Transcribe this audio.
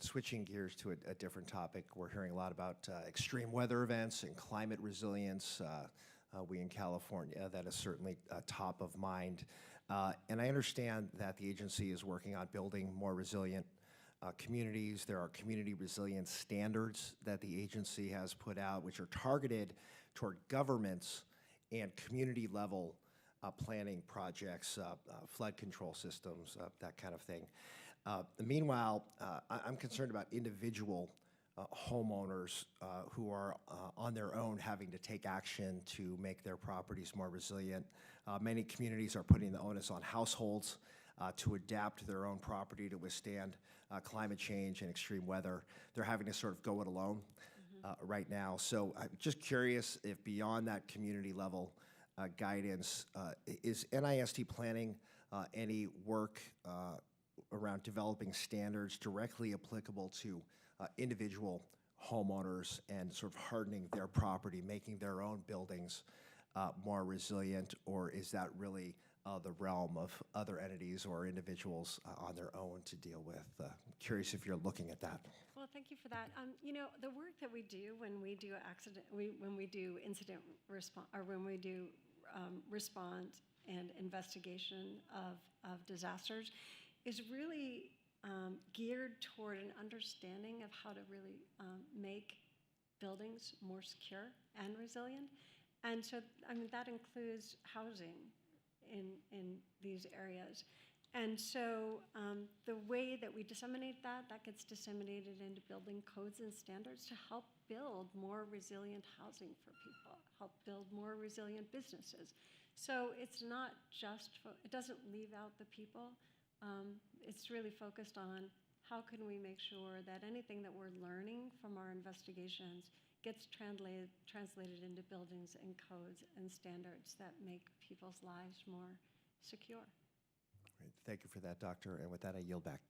switching gears to a different topic, we're hearing a lot about extreme weather events and climate resilience. We in California, that is certainly top of mind. And I understand that the agency is working on building more resilient communities. There are community resilience standards that the agency has put out, which are targeted toward governments and community level planning projects, flood control systems, that kind of thing. Meanwhile, I'm concerned about individual homeowners who are on their own having to take action to make their properties more resilient. Many communities are putting the onus on households to adapt their own property to withstand climate change and extreme weather. They're having to sort of go it alone right now. So I'm just curious if beyond that community level guidance, is NIST planning any work around developing standards directly applicable to individual homeowners and sort of hardening their property, making their own buildings more resilient, or is that really the realm of other entities or individuals on their own to deal with? Curious if you're looking at that. Well, thank you for that. You know, the work that we do when we do when we do incident response, or when we do response and investigation of disasters, is really geared toward an understanding of how to really make buildings more secure and resilient. And so, I mean, that includes housing in these areas. And so the way that we disseminate that gets disseminated into building codes and standards to help build more resilient housing for people, help build more resilient businesses. So it's not just, it doesn't leave out the people. It's really focused on how can we make sure that anything that we're learning from our investigations gets translated into buildings and codes and standards that make people's lives more secure. Great. Thank you for that, Doctor. And with that, I yield back.